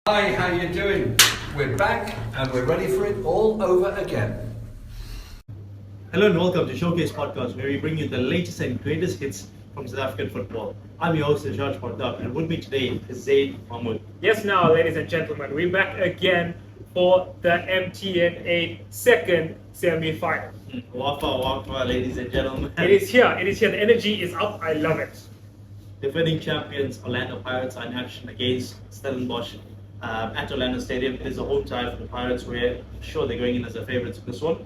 Hi, how you doing? We're back and we're ready for it all over again. Hello and welcome to ShowCase podcast, where we bring you the latest and greatest hits from South African football. I'm your host, George Portab, and with me today is Zaid Mahmoud. Yes, now, ladies and gentlemen, we're back again for the MTN 8 second semi-final. Wafa, ladies and gentlemen. It is here. The energy is up. I love it. Defending champions Orlando Pirates are in action against Stellenbosch at Orlando Stadium. It is a home tie for the Pirates. We're sure they're going in as the favourites for this one.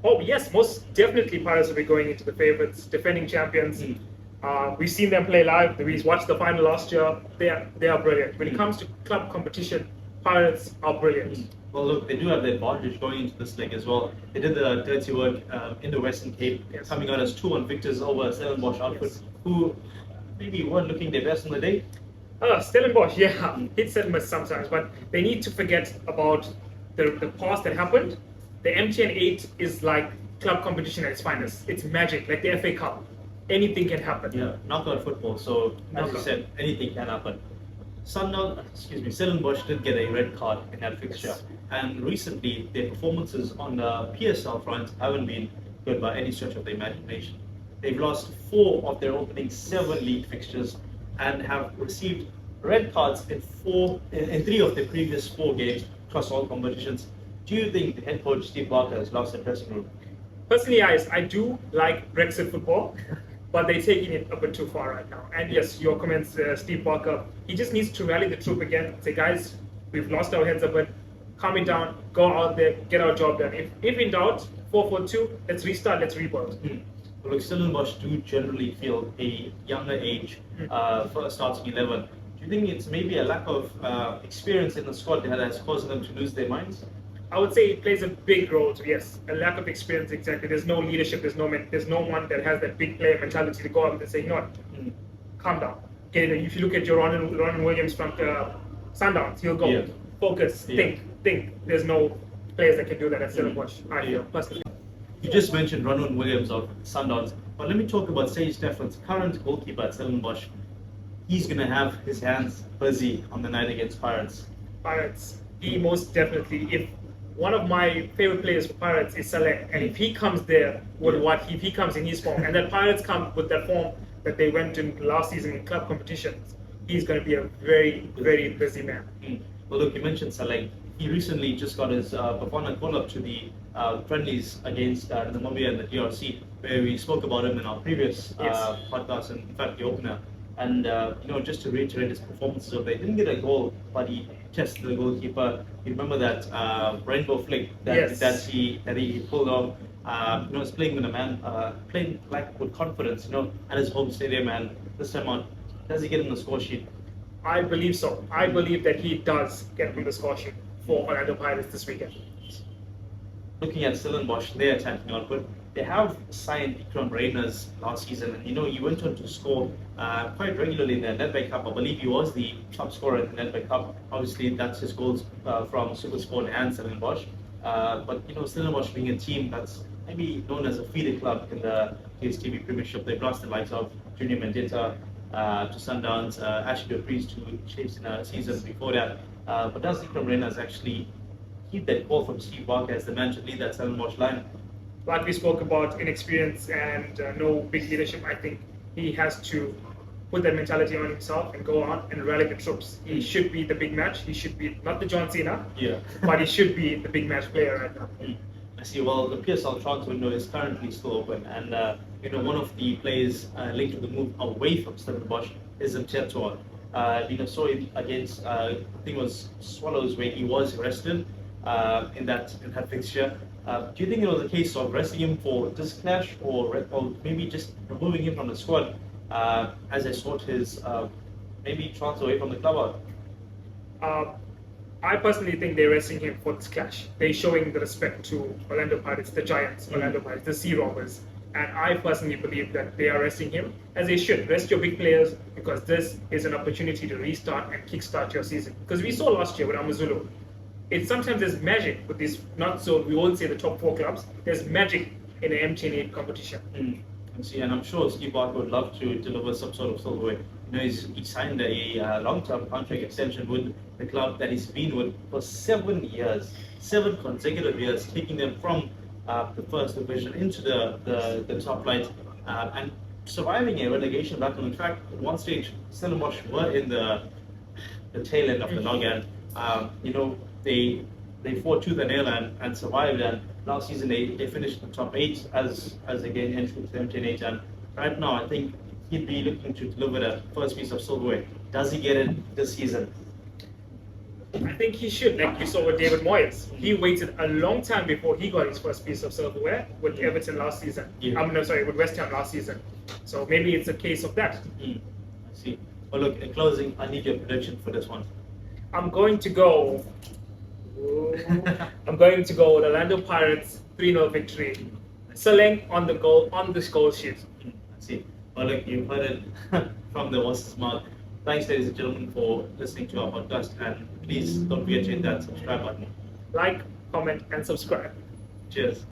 Oh, yes, most definitely Pirates will be going into the favorites, defending champions. We've seen them play live. We watched the final last year. They are brilliant. When it comes to club competition, Pirates are brilliant. Well, look, they do have the advantage going into this league as well. They did the dirty work in the Western Cape, coming out as 2-1 victors over Stellenbosch outfit, who maybe weren't looking their best on the day. Stellenbosch, hits and miss sometimes, but they need to forget about the past that happened. The MTN 8 is like club competition at its finest. It's magic, like the FA Cup. Anything can happen. Yeah, knockout football. So, as you said, anything can happen. Stellenbosch did get a red card in that fixture. And recently, their performances on the PSL front haven't been good by any stretch of the imagination. They've lost 4 of their opening 7 league fixtures and have received red cards in 3 of their previous 4 games across all competitions. Do you think the head coach Steve Barker has lost the dressing room? Personally, I do like Brexit football, but they're taking it a bit too far right now. And yes, your comments, Steve Barker, he just needs to rally the troop again. Say, guys, we've lost our heads a bit. Calm it down, go out there, get our job done. If in doubt, 4-4-2, let's restart, let's rebuild. Well, look, Stellenbosch do generally feel a younger age for a starting 11. Do you think it's maybe a lack of experience in the squad that has caused them to lose their minds? I would say it plays a big role. Yes, a lack of experience. Exactly. There's no leadership. There's no one that has that big player mentality to go up and say, you know what, calm down. Okay, if you look at your Ron Williams from Sundowns, he'll go focus, think. There's no players that can do that at Stellenbosch. I feel personally. You just mentioned Ron Williams of Sundowns, but let me talk about Sage Steffen's current goalkeeper at Stellenbosch. He's going to have his hands busy on the night against Pirates. Pirates, he most definitely. If one of my favorite players for Pirates is Saleh, and if he comes there with if he comes in his form, and that Pirates come with that form that they went in last season in club competitions, he's going to be a very, very busy man. Well, look, you mentioned Saleh. He recently just got his Bafana call up to the friendlies against Namibia and the DRC, where we spoke about him in our previous podcast, and in fact the opener. And just to reiterate his performances over there, he didn't get a goal, but he tested the goalkeeper. You remember that rainbow flick that he pulled off. He's playing with a man, playing like with confidence, at his home stadium. And this time on, does he get in the score sheet? I believe so. I believe that he does get on the score sheet for Orlando Pirates this weekend. Looking at Stellenbosch, their attacking output, they have signed Ikram Reyners last season, and he went on to score quite regularly in the Nedbank Cup. I believe he was the top scorer in the Nedbank Cup. Obviously, that's his goals from Supersport and Stellenbosch. But Stellenbosch being a team that's maybe known as a feeder club in the DStv Premiership, they've lost the likes of Junior Mendita to Sundowns, Ashley Dupree's to Chiefs in a season before that. But does Ikram Reyners actually keep that call from Steve Barker as the man to lead that Stellenbosch line? Like we spoke about, inexperience and no big leadership, I think he has to put that mentality on himself and go on and rally the troops. He should be the big match. He should be not the John Cena, but he should be the big match player right now. I see. Well, the PSL transfer window is currently still open, and one of the players linked to the move away from Stellenbosch is Mtetwa. Saw him against I think it was Swallows, where he was arrested in that fixture. Do you think it was a case of resting him for this clash, or maybe just removing him from the squad as they sought his maybe transfer away from the club out? I personally think they're resting him for this clash. They're showing the respect to Orlando Pirates, the Giants, Orlando Pirates, the Sea Robbers. And I personally believe that they are resting him, as they should. Rest your big players, because this is an opportunity to restart and kickstart your season. Because we saw last year with Amazulu, sometimes there's magic with these, we won't say the top 4 clubs, there's magic in the MTN 8 competition. And I'm sure Steve Barker would love to deliver some sort of silverware he signed a long-term contract extension with the club that he's been with for 7 years, 7 consecutive years, taking them from the first division into the top flight, and surviving a relegation battle. In fact, at one stage, Stellenbosch were in the tail end of the log, and they fought tooth and nail and survived. And last season they finished in the top 8 as again entered the MTN 8. And right now, I think he'd be looking to deliver the first piece of silverware. Does he get it this season? I think he should, like you saw with David Moyes. He waited a long time before he got his first piece of silverware with Everton last season. Yeah. With West Ham last season. So maybe it's a case of that. I see. Well, look, in closing, I need your prediction for this one. I'm going to go with Orlando Pirates 3-0 victory. Selling on the goal sheet. I see. Well, look, you've heard it from the horse's mouth. Thanks, ladies and gentlemen, for listening to our podcast, and please don't forget to hit that subscribe button. Like, comment, and subscribe. Cheers.